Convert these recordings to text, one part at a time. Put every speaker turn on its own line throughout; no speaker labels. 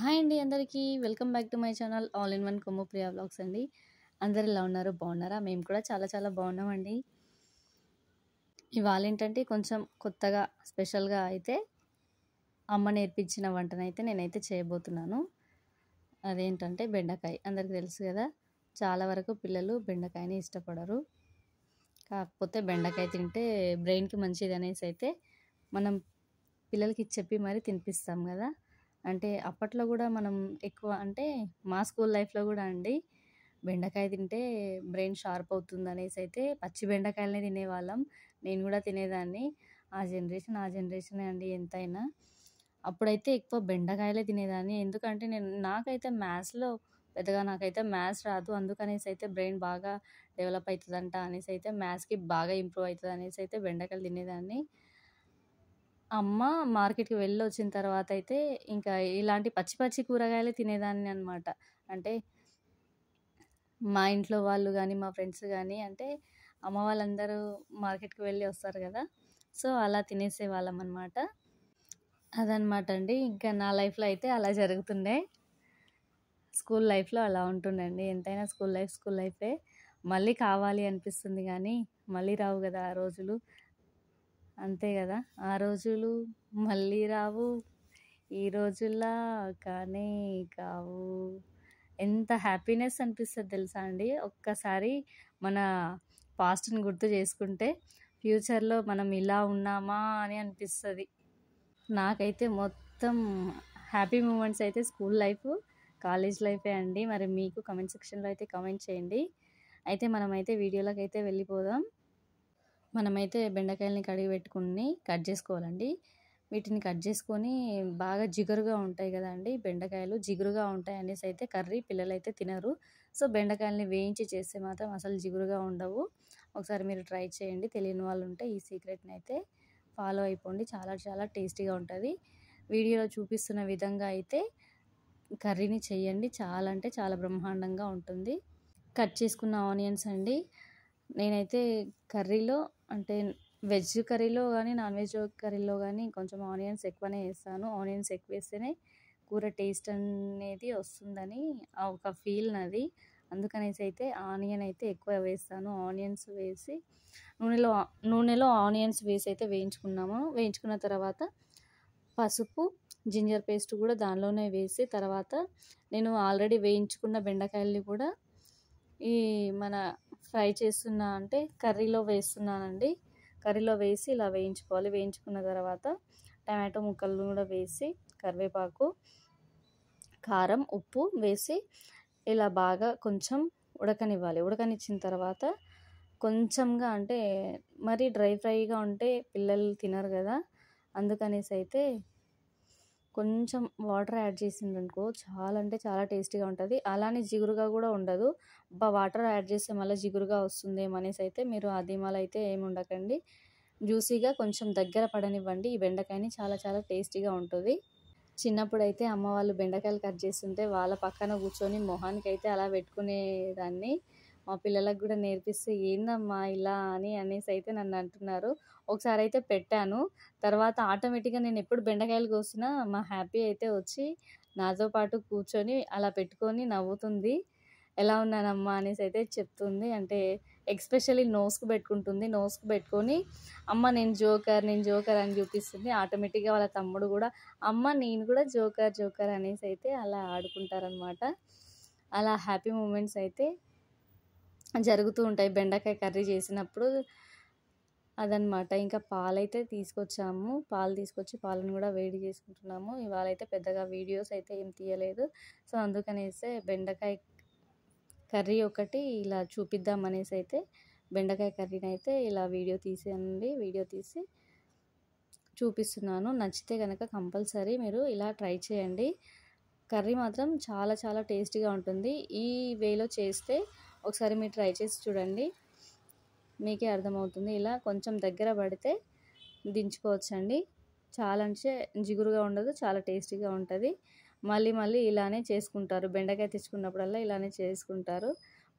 Hi అండి అందరికీ. Welcome back to my channel all in one Kommu Priya vlogs అండి. అందరూ ఎలా ఉన్నారు? బాగున్నారా? మేము కూడా చాలా చాలా బాగున్నామండి. ఇవాళ ఏంటంటే కొంచెం కొత్తగా స్పెషల్గా అయితే అమ్మ నేర్పించిన వంటనైతే నేనైతే చేయబోతున్నాను. అదేంటంటే బెండకాయ. అందరికీ తెలుసు కదా, చాలా వరకు పిల్లలు బెండకాయని ఇష్టపడరు. కాకపోతే బెండకాయ తింటే బ్రెయిన్కి మంచిది అనేసి అయితే మనం పిల్లలకి చెప్పి మరీ తినిపిస్తాం కదా. అంటే అప్పట్లో కూడా మనం ఎక్కువ అంటే మా స్కూల్ లైఫ్లో కూడా అండి, బెండకాయ తింటే బ్రెయిన్ షార్ప్ అవుతుంది అనేసి అయితే పచ్చి బెండకాయలనే తినేవాళ్ళం. నేను కూడా తినేదాన్ని. ఆ జనరేషనే అండి ఎంతైనా. అప్పుడైతే ఎక్కువ బెండకాయలే తినేదాన్ని. ఎందుకంటే నాకైతే నాకైతే మ్యాథ్స్ రాదు. అందుకనేసి అయితే బ్రెయిన్ బాగా డెవలప్ అవుతుందంట అనేసి అయితే మ్యాథ్స్కి బాగా ఇంప్రూవ్ అవుతుంది అనేసి అయితే బెండకాయలు తినేదాన్ని. అమ్మ మార్కెట్‌కి వెళ్ళొచ్చిన తర్వాత అయితే ఇంకా ఇలాంటి పచ్చి పచ్చి కూరగాయలే తినేదాన్ని అనమాట. అంటే మా ఇంట్లో వాళ్ళు గానీ, మా ఫ్రెండ్స్ గానీ అంటే అమ్మ వాళ్ళందరూ మార్కెట్‌కి వెళ్ళి వస్తారు గదా. సో, అలా తినేసేవాళ్ళం అనమాట. అదనమాట అండి. ఇంకా నా లైఫ్‌లో అయితే అలా జరుగుతుండే. స్కూల్ లైఫ్‌లో అలా ఉంటుండండి. ఎంతైనా స్కూల్ లైఫే. మళ్ళీ కావాలి అనిపిస్తుంది గానీ, మళ్ళీ రావు గదా ఆ రోజులు. అంతే గదా! ఆ రోజులు మళ్ళీ రావు. ఈ రోజుల్లా కానే కావు. ఎంత హ్యాపీనెస్ అనిపిస్తది తెలుసా అండి. ఒక్కసారి మన పాస్ట్‌ని గుర్తు చేసుకుంటే, ఫ్యూచర్‌లో మనం ఇలా ఉన్నామా అని అనిపిస్తది. నాకైతే మొత్తం హ్యాపీ మూమెంట్స్ అయితే స్కూల్ లైఫ్, కాలేజ్ లైఫే అండి. మరి మీకు కామెంట్ సెక్షన్‌లో అయితే కామెంట్ చేయండి. అయితే మనమైతే వీడియోలోకైతే వెళ్ళిపోదాం. మనమైతే బెండకాయలని కడిగి పెట్టుకొని కట్ చేసుకోవాలండి. వీటిని కట్ చేసుకొని బాగా జిగురుగా ఉంటాయి కదండీ బెండకాయలు. జిగురుగా ఉంటాయి అనేసి అయితే కర్రీ పిల్లలైతే తినరు. సో, బెండకాయలని వేయించి చేస్తే మాత్రం అసలు జిగురుగా ఉండవు. ఒకసారి మీరు ట్రై చేయండి. తెలియని వాళ్ళు ఉంటే ఈ సీక్రెట్‌ని అయితే ఫాలో అయిపోండి. చాలా చాలా టేస్టీగా ఉంటది. వీడియోలో చూపిస్తున్న విధంగా అయితే కర్రీని చెయ్యండి. చాలా అంటే చాలా బ్రహ్మాండంగా ఉంటుంది. కట్ చేసుకున్న ఆనియన్స్ అండి. నేనైతే కర్రీలో అంటే వెజ్ కర్రీలో గానీ, నాన్ వెజ్ కర్రీలో గానీ కొంచెం ఆనియన్స్ ఎక్కువనే ఏస్తాను. ఆనియన్స్ ఎక్కువేస్తేనే కూర టేస్ట్ అనేది వస్తుందని ఒక ఫీల్ నాది. అందుకనేసి అయితే ఆనియన్ అయితే ఎక్కువ వేస్తాను. ఆనియన్స్ వేసి నూనెలో ఆనియన్స్ వేసి అయితే వేయించుకున్న తర్వాత పసుపు, జింజర్ పేస్ట్ కూడా దానిలోనే వేసి తర్వాత నేను ఆల్రెడీ వేయించుకున్న బెండకాయల్ని కూడా ఈ మన ఫ్రై చేస్తున్న అంటే కర్రీలో వేస్తున్నానండి. కర్రీలో వేసి ఇలా వేయించుకోవాలి. వేయించుకున్న తర్వాత టమాటో ముక్కలను కూడా వేసి కరివేపాకు, కారం, ఉప్పు వేసి ఇలా బాగా కొంచెం ఉడకనివ్వాలి. ఉడకనిచ్చిన తర్వాత కొంచెంగా అంటే మరీ ఫ్రైగా ఉంటే పిల్లలు తినరు కదా. అందుకనేసి అయితే కొంచెం వాటర్ యాడ్ చేసిండ్రనుకో చాలా అంటే చాలా టేస్టీగా ఉంటుంది. అలానే జిగురుగా కూడా ఉండదు. వాటర్ యాడ్ చేస్తే మళ్ళీ జిగురుగా వస్తుందేమో అనేసి అయితే మీరు ఆ ధీమాలో అయితే ఏమి ఉండకండి. జ్యూసీగా కొంచెం దగ్గర పడనివ్వండి. ఈ బెండకాయని చాలా చాలా టేస్టీగా ఉంటుంది. చిన్నప్పుడైతే అమ్మ వాళ్ళు బెండకాయలు కట్ చేస్తుంటే వాళ్ళ పక్కన కూర్చొని మొహానికైతే అలా పెట్టుకునేదాన్ని. మా పిల్లలకు కూడా నేర్పిస్తే ఏందమ్మా ఇలా అనేసి అయితే నన్ను అంటున్నారు. ఒకసారి అయితే పెట్టాను. తర్వాత ఆటోమేటిక్‌గా నేను ఎప్పుడు బెండకాయలు కోసినా మా హ్యాపీ అయితే వచ్చి నాతో పాటు కూర్చొని అలా పెట్టుకొని నవ్వుతుంది. ఎలా ఉన్నానమ్మా అనేసి అయితే చెప్తుంది. అంటే ఎస్పెషల్లీ నోస్‌కి పెట్టుకుంటుంది. నోస్‌కి పెట్టుకొని అమ్మ నేను జోకర్ అని చూపిస్తుంది. ఆటోమేటిక్‌గా వాళ్ళ తమ్ముడు కూడా అమ్మ నేను కూడా జోకర్ అనేసి అయితే అలా ఆడుకుంటారనమాట. అలా హ్యాపీ మూమెంట్స్ అయితే జరుగుతూ ఉంటాయి బెండకాయ కర్రీ చేసినప్పుడు. అదనమాట. ఇంకా పాలైతే తీసుకొచ్చాము. పాలు తీసుకొచ్చి పాలను కూడా వేడి చేసుకుంటున్నాము. ఇవాళైతే పెద్దగా వీడియోస్ అయితే ఏం తీయలేదు. సో, అందుకనేసే బెండకాయ కర్రీ ఒకటి ఇలా చూపిద్దాం అనేసి అయితే బెండకాయ కర్రీని అయితే ఇలా వీడియో తీసి చూపిస్తున్నాను. నచ్చితే గనక కంపల్సరీ మీరు ఇలా ట్రై చేయండి. కర్రీ మాత్రం చాలా చాలా టేస్టీగా ఉంటుంది. ఈ వేలో చేస్తే ఒకసారి మీరు ట్రై చేసి చూడండి. మీకే అర్థమవుతుంది. ఇలా కొంచెం దగ్గర పడితే దించుకోవచ్చండి. చాలా అంటే జిగురుగా ఉండదు. చాలా టేస్టీగా ఉంటుంది. మళ్ళీ ఇలానే చేసుకుంటారు. బెండకాయ తెచ్చుకున్నప్పుడల్లా ఇలానే చేసుకుంటారు.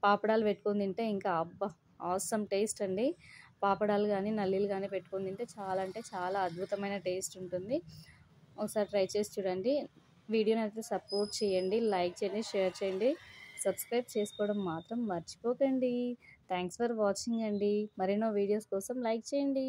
పాపడాలు పెట్టుకొని తింటే ఇంకా అబ్బా! ఆసమ్ టేస్ట్ అండి. పాపడాలు కానీ, నల్లీలు కానీ పెట్టుకొని తింటే చాలా అంటే చాలా అద్భుతమైన టేస్ట్ ఉంటుంది. ఒకసారి ట్రై చేసి చూడండి. వీడియోని అయితే సపోర్ట్ చేయండి, లైక్ చేయండి, షేర్ చేయండి, సబ్స్క్రైబ్ చేసుకోవడం మాత్రం మర్చిపోకండి. థ్యాంక్స్ ఫర్ వాచింగ్ అండి. మరెన్నో వీడియోస్ కోసం లైక్ చేయండి.